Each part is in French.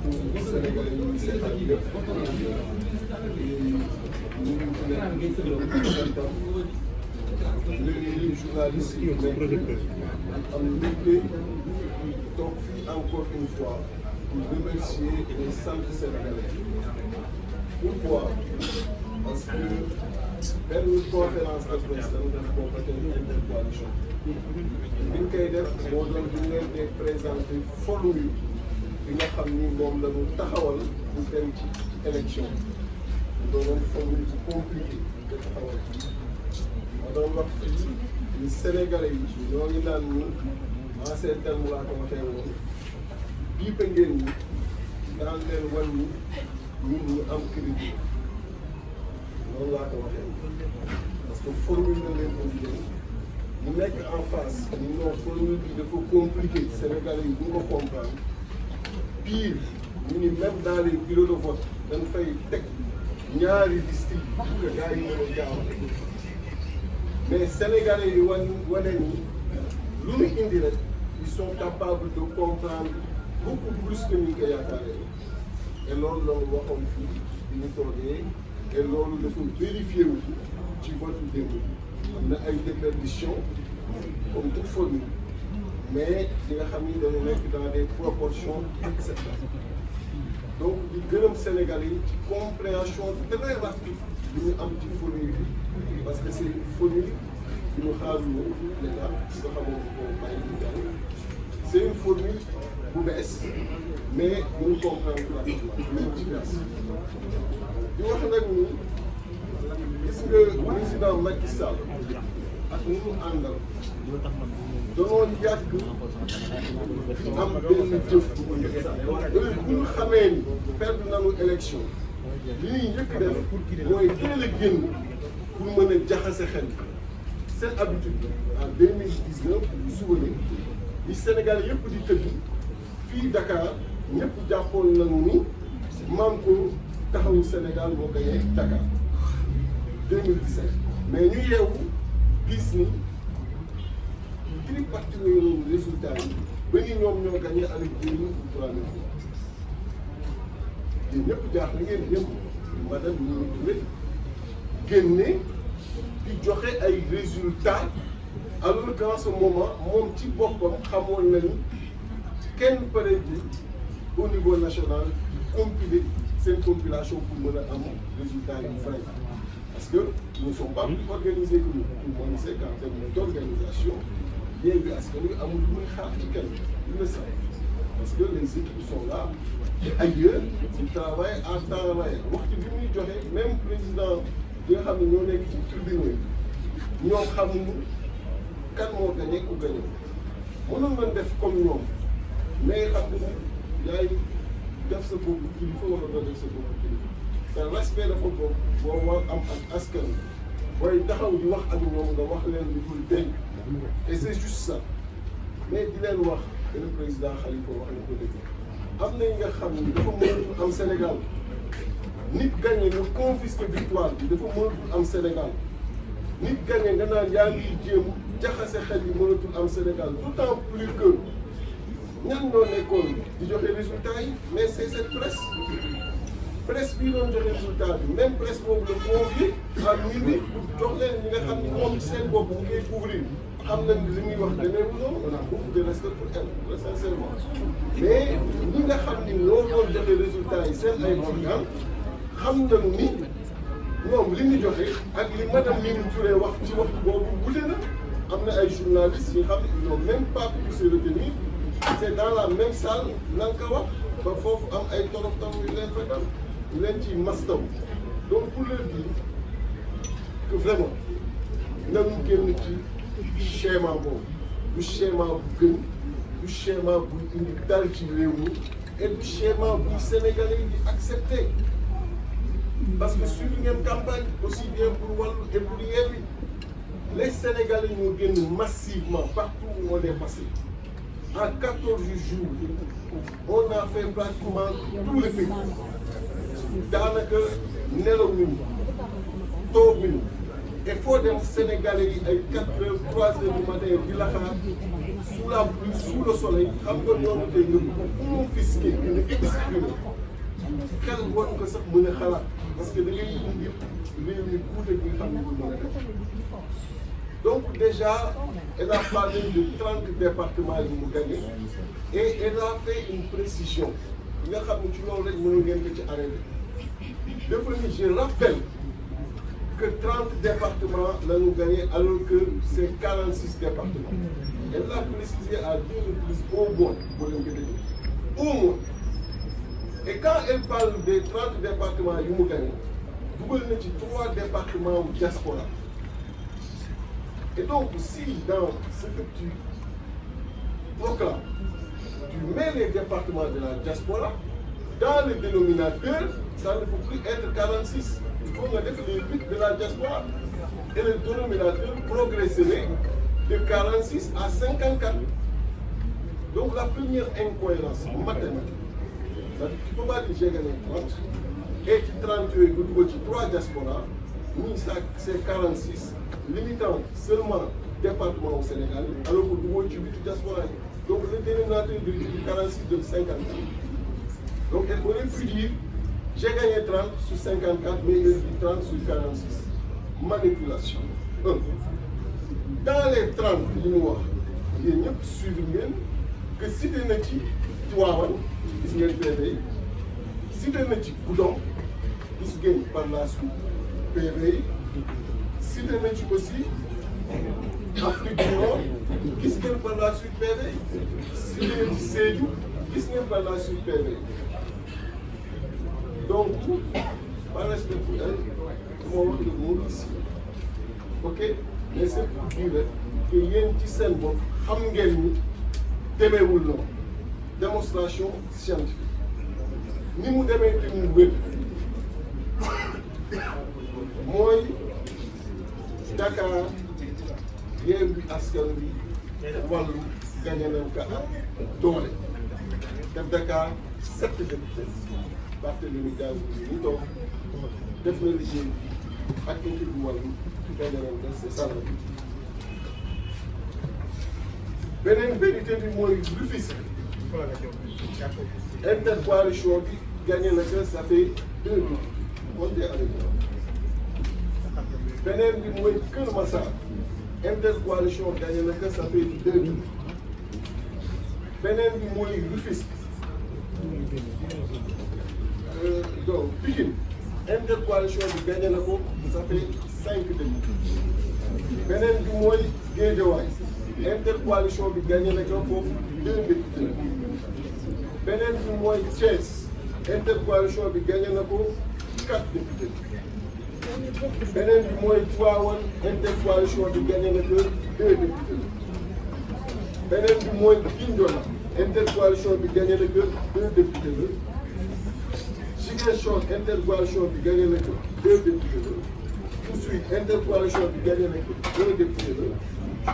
pour Sénégalais yi seetaan lépp léegi journaliste yi am mbégte toog fii encore une fois pour remercier les centres sénégalais. Pourquoi? Parce que benn conférence de presse dañu def boobu ak intercoalition bi ñu koy def moo doon di leen di présenter formule bi nga xam ni moom la ñu taxawal pour dem ci élection mu doonoon formule bu compliqué de taxawal ma doon wax fii ni Sénégalais yi ñoo ngi naan ni en ces termes laa ko waxee woon bii ba ngeen ñi daan leen wan ni ñun ñu am crédit noonu laa ko waxee parce que formule na leen indi ñu nekk en face ni non formule bi dafa compliqué Sénégalais yi bu nga comprendre pire ñu ni même dans les bureaux de vote dañ fay teg ñaari liste yi pour que gars yi mën a gaaw mais Sénégalais yi wane ni lu ñu indi rek ils sont capables de comprendre beaucoup plus que ñu ko yaakaaree et loolu la ñu waxoon fii bi ñu toogee et loolu dafa vérifié wu ci vote démb am na ay déperditions comme toute formule mais di nga xam ni dañu nekk dans des proportions acceptables donc di gërëm Sénégalais yi ci compréhension très rapide bi ñu am ci formule bi parce que c'est une formule bi ñu xaaruloo l'État nga xamoon ko bàyyi ñu jàng c'est une formule bu bees mais ñu comprendre rapidement même différence di wax nag ni gis nga président Macky Sall ak ñi mu àndal danoo yàgg di am benn jëf bu ñu xamee ni perdre nañu élection li ñuy njëkk def mooy teel a génn pour mën a jaxase xel seen habitude en 2019 bu suba ni Sénégal yëpp di tëdd fii Dakar ñëpp jàppoon nañu ni Manko Taxawu Sénégal moo gagné Dakar 2017 mais ñu yeewu gis ni tripatouillé nañu résultat yi ba ni ñoom ñoo gagné avec 2000 ou 3000 voix yéen ñëpp jaaxle ngeen dem madame Mimi Touré génne di joxe ay résultats alors qu'en ce moment moom ci boppam xamoon na ni kenn pare bi au niveau national compiler seen compilation pour mën a am résultat yu vrai parce que nous ne sommes pas plus organisés que nous tout le monde sait qu'en termes d'organisation Yewwi Askan Wi amul lu muy xaar ci kenn lu ne sax parce que les équipes sont là et ailleurs ils travaillent à temps réel waxtu bi muy joxe même président bi nga xam ne ñoo nekk ci tribunaux yi ñoom xamuñu kan moo gagné ku gagné mënoon nañ def comme ñoom mais xam nga yaay def sa bopp kilifa wala doo def sa bopp kilifa te respect dafa bokk boo war am ak askan booy taxaw di wax ak ñoom nga wax leen lu dul dégg et c'est juste ça mais di leen wax que le président Khalifa wax na ko dëgg am na yi nga xam ni dafa mënatul am Sénégal nit gagné nga confisque victoire bi dafa mënatul am Sénégal nit gagné nga naan yaa ngi jéem jaxase xel yi mënatul am Sénégal d'autant plus que ñan ñoo nekkoon di joxe résultat yi mais c'est cette presse bii doon joxe résultat bi même presse boobu la convié à minuit jox leen ñi nga xam ni moom ci seen bopp ñu koy couvrir xam nañ li muy wax demeewul noonu on a beaucoup de respect pour elle très sincèrement mais ñi nga xam ni ñoo doon joxe résultat yi seen ay organes xam nañu ni ñoom li ñu joxe ak li madame Mimi Touré wax ci waxtu boobu wute na am na ay journalistes yi xam ne ils n'ont même pas pu se retenir c'est dans la même salle nan ko wax ba foofu am ay torof torof yu leen fa dal yu leen ci mastaw donc pour leur dire que vraiment nañu génn ci schéma boobu du schéma bu gën du schéma buy indi dal ci réew mi et du schéma buy Sénégalais yi di accepter parce que suñu ngeen campagne aussi bien pour Wallu et pour Yewwi les Sénégalais ñoo génn massivement partout où on est passé en 14 jours on a fait pratiquement tout le pays daanaka nelawuñu tooguñu et foo dem Sénégalais yi ay 4 heures 3 heures du matin di la xaar sous la pluie, sous le soleil, xam nga ñoom tey nga confisquer ñu exprimer xel war ko sax mën a xalaat parce que da ngay indi réew mi kuute bi nga xam ne mën a def. Donc déjà, elle a parlé de 30 départements yu mu gagné et elle a fait une précision nga xam ne ci loolu rek mënu ngeen ko ci arrêté. Je rappelle que 30 départements l'ont gagné alors que c'est 46 départements. Elle l'a précisé à 2 reprises au moins. Au moins. Et quand elle parle des 30 départements yu mu gagné, dugal na ci 3 départements wu diaspora. Et donc si dans ce que tu proclames, tu mets les départements de la diaspora, dans le dénominateur, ça ne peut plus être 46. Il faut mettre les 8 de la diaspora. Et le dénominateur progresserait de 46 à 54. Donc la première incohérence mathématique, tu ne peux pas dire j'ai gagné 30, et 30 3 diaspora, c'est 46, limitant seulement département au Sénégal, alors que nous avons 8 diaspora. Donc le dénominateur de 46 de 54. Donc elle aurait pu dire j'ai gagné 30 sur 54, mais elle dit 30 sur 46. Manipulation. Dans les 30 li mu wax yéen ñëpp suivre ngeen que cité na ci Tivaouane gis ngeen PV cité na ci Goudomp gis ngeen par la suite PV cité na ci aussi Afrique du Nord gis ngeen par la suite PV cité na ci Sédhiou gis ngeen par la suite PV. Donc, par respect pour elle, on va wax le mot ici. Ok? Mais c'est pour dire que yéen ci seen bopp xam ngeen ni demeewul noonu. Démonstration scientifique. Ni mu demee te mu wér mooy Dakar Yewwi Askan Wi wàllu gagné nañ ko ak doole. Def Dakar 7 députés. Barthélémy Dias ñu toog def na liggéey ak équipe bu wàllu gagné nañ ko c'est ça. Beneen vérité bi mooy Rufisque intercoalition bi gagné na ko ça fait 2 jours comptez avec moi. Beneen bi mooy Kër Massar intercoalition gagné na ko ça fait 2 jours. Beneen bi mooy Rufisque. Donc Pikine intercoalition bi gagné na ko ça fait 5 députés. Beneen bi mooy Guédiawaye intercoalition bi gagné na ko foofu 2 députés. Beneen bi mooy Thiès intercoalition bi gagné na ko 4 députés. Beneen bi mooy Tivaouane intercoalition bi gagné na ko 2 députés. Beneen bi mooy Bignona intercoalition bi gagné na ko 2 députés. Ziguinchor intercoalition bi gagné na ko 2 députés. Oussouye intercoalition bi gagné na ko 2 députés.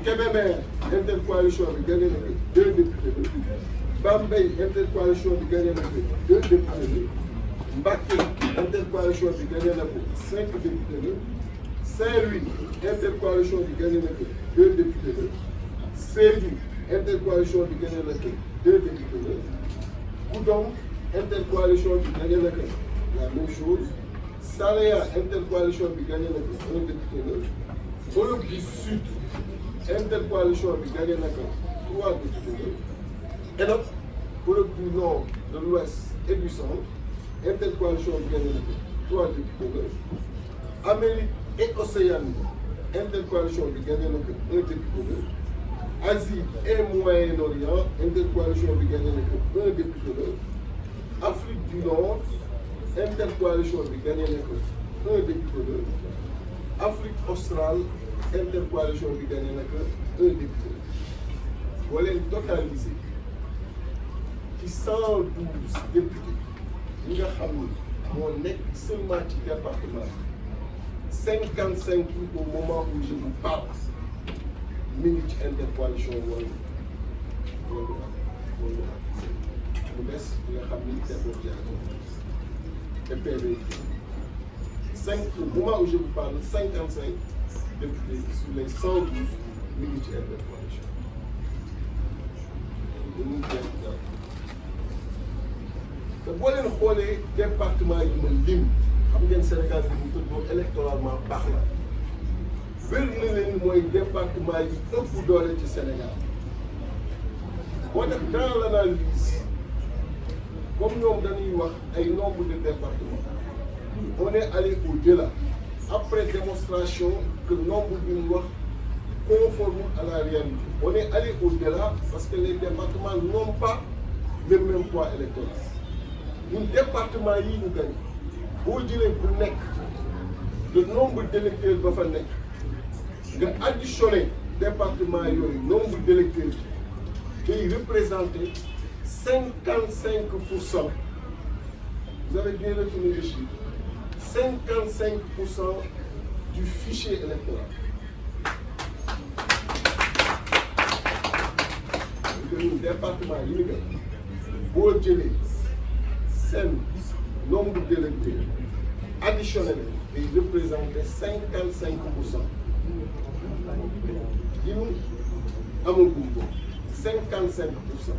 Kébémer intercoalition bi gagné na ko 2 députés. Bambey intercoalition bi gagné na ko 2 députés. Mbacké intercoalition bi gagné na ko 5 députés. Saint-Louis intercoalition bi gagné na ko 2 députés. Sédhiou intercoalition bi gagné na ko 2 députés. Goudomp intercoalition bi gagné na ko la même chose. Saraya intercoalition bi gagné na ko 1 député. Europe du Sud intercoalition bi gagné na ko 3 députés. Et donc Europe du Nord, de l'Ouest et du Centre intercoalition bi gagné na ko 3 députés. Amérique et Océanie intercoalition bi gagné na ko 1 député. Asie et Moyen-Orient intercoalition bi gagné na ko 1 député. Afrique du Nord intercoalition bi gagné na ko 1 député. Afrique australe intercoalition bi gagné na ko 1 député. boo leen totalisé ci 112 députés yi nga xam ni moo nekk seulement ci département 55 au moment où je vous parle mi ngi ci intercoalition wala mu des li nga xam ni développé et PV 5 au moment où je vous parle 55 députés sur les 112 mi ngi ci intercoalition dañuy jeex dara te boo leen xoolee département yi ma lim xam ngeen Sénégal bi mu tëddoo électoralement baax la wér na leen mooy département yi ëpp doole ci Sénégal moo tax dans l'analyse comme ñoom dañuy wax ay nombre de départements on est allé au-delà après démonstration que nombre bi ñu wax conforme à la réalité. On est allé au-delà parce que les départements n'ont pas le même poids électoral. Ñun département yi ñu gañ boo jëlee bu nekk le nombre d'électeurs ba fa nekk nga additionné département yooyu nombre d'électeurs day représenter 55%. Vous avez bien retenu le chiffre. 55% du fichier électoral. Le département yi ñu gañ boo jëlee seen nombre d'électeurs additionnel day représenter 55%. yi ñu amagum ko 55%.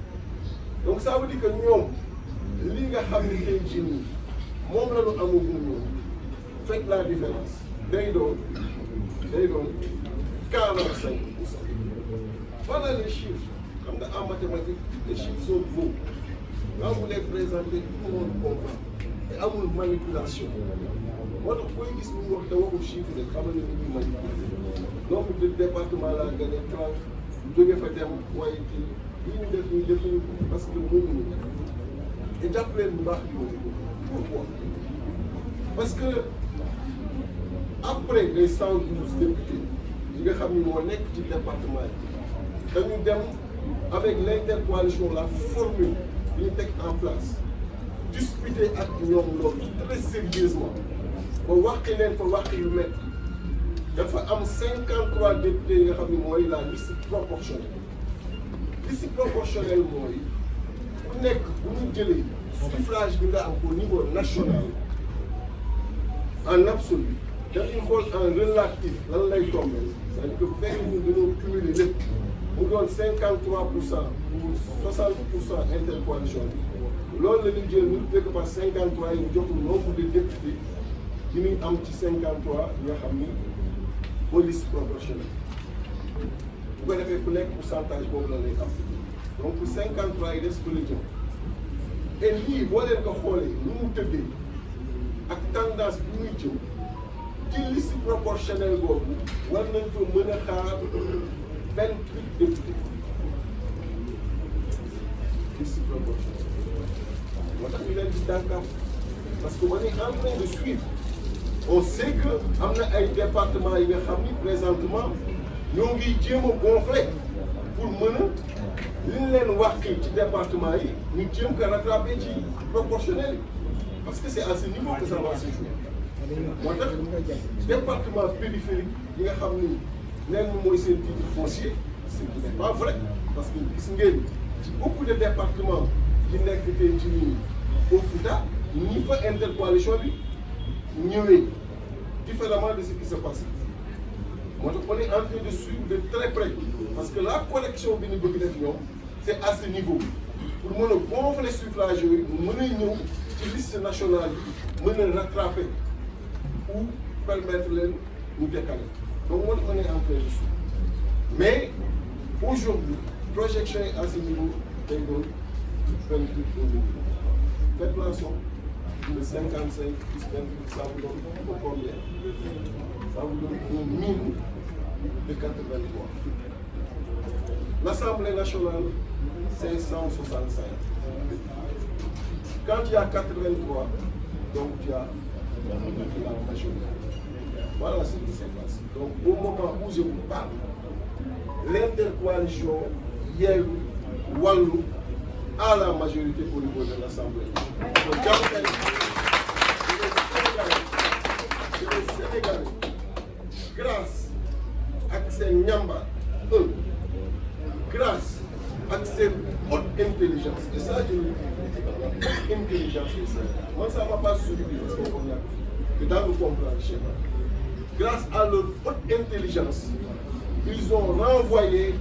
Donc ça veut dire que ñoom li nga xam ne tey jii nii moom la ñu amagum ñoom fekk la différence day doon 45%. Voilà les chiffres. Comme en mathématiques, les chiffres sont beaux. Quand vous les présentez, tout le monde comprend. Et à une manipulation. Moi, je peux dire que vous chiffres de travail de manipulation. Donc, le département là, il y a des 30, vous devez faire des moyens qui parce que nous, et j'appelle le marque. Pourquoi? Parce que après les 112 députés, je vais vous dire que le département, nous dem avec l'intercoalition, la formule qui est en place, discuter avec nous très sérieusement. Pour voir qu'il faut voir qu'il met. Il faut 53 députés qui la liste proportionnelle. Liste proportionnelle, vous n'êtes le suffrage au niveau national, en absolu. Quand il faut en relatif, là, c'est-à-dire que nous devons cumuler les nous donne 53% ou 60% intercoalition. Lors de l'idée, nous devons par 53 et nous avons le nombre de députés qui nous ont 53, nous avons police proportionnelle. Vous avez fait un pourcentage pour les cas. Donc pour 53, il reste pour les gens. Et lui, vous voyez que nous devons avec tendance pour nous qui liste proportionnelle, nous devons mener 28 députés. Ici, parce qu'on est en train de suivre. On sait que dans un département présentement, nous avons gonflé pour mener les département, nous avons rattrapé le proportionnel. Parce que c'est à ce niveau que ça va se jouer. Le département périphérique, il y a même moi c'est titre foncier, ce qui n'est pas vrai. Parce que beaucoup de départements qui n'ont au Fouta, il n'y a pas d'intercoalition, différemment de ce qui se passe. Moi, on est en train de suivre de très près. Parce que la collection de niveau c'est à ce niveau. Pour nous gonfler les suffrages, nous menons une liste nationale, nous rattraper ou permettre de nous décaler. Donc, on est en train de suivre. Mais, aujourd'hui, projection à ce niveau, c'est 28 au niveau. Faites la somme de 55 plus 28, ça vous donne combien? Ça vous donne une mine de 83. L'Assemblée nationale, 565. Quand il y a 83, donc il y a la majorité. Voilà ce qui se passe. Donc au moment où je vous parle, l'intercoalition Yewwi Wallu a la majorité au niveau de l'Assemblée. Les Sénégalais, grâce à ces Nyamba, grâce à cette haute intelligence, et ça je le dis, intelligence, moi ça ne va pas suivre parce qu'on a que dans le comprendre chez moi. Grâce à leur haute intelligence, ils ont renvoyé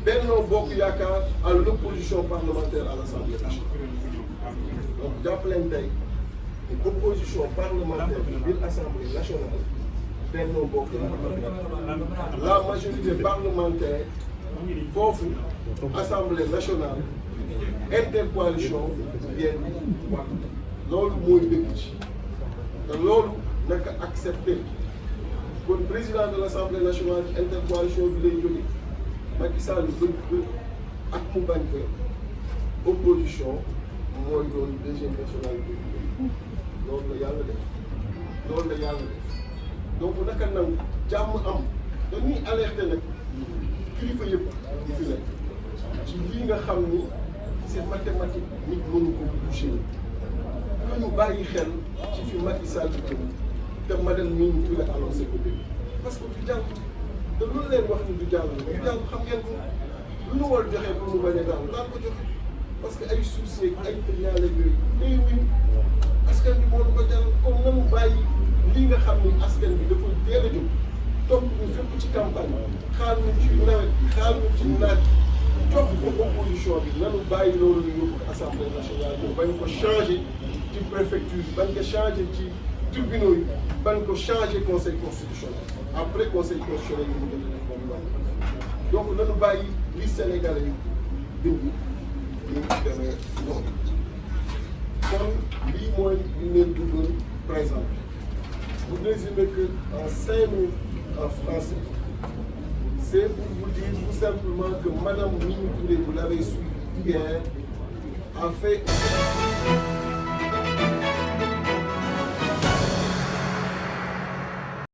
Benno Bokk Yaakaar à l'opposition parlementaire à l'Assemblée nationale. Donc jàpp leen tey une opposition parlementaire biir Assemblée nationale Benno Bokk Yaakaar la majorité parlementaire foofu Assemblée nationale intercoalition Yewwi Wallu loolu mooy dëgg ci te loolu naka accepté kon président de l'Assemblée nationale ci intercoalition bi lay jóge Macky Sall bëgg ak mu bañ ko opposition mooy doon deuxième nationalité loolu la yàlla def donc naka nangu jàmm am dañuy alerter nag kilifa yëpp yi fi nekk ci lii nga xam ni c'est mathématique nit mënu ko bouger que ñu bàyyi xel ci fi Macky Sall bi te madame mi ñu la annoncé ko dégg parce que du jàll te lu leen wax ni du jàll xam ngeen ko lu ñu war a joxe pour mu bañ a daal ko joxe parce que ay soucis ay ñaale yooyu day wuñ askan bi moo ko jaral comme nanu bàyyi lii nga xam ni askan bi dafa teel a jóg topp ñu fépp ci campagne xaar ñu ci nawet xaar ñu ci naaj jox ko opposition bi nanu bàyyi loolu ñu yóbbu assemblée nationale ñu bañ ko changé ci préfecture yi bañ ko changé ci tribunaux yi bañ ko changé conseil constitutionnel après conseil constitutionnel yi mu def moom donc nanu bàyyi li Sénégalais yi bind ñu demee noonu kon lii mooy li leen duggoon présent vous ne résumez que en 5 minutes en français. C'est pour vous dire tout simplement que Madame Mimi Touré, vous l'avez suivi hier, a fait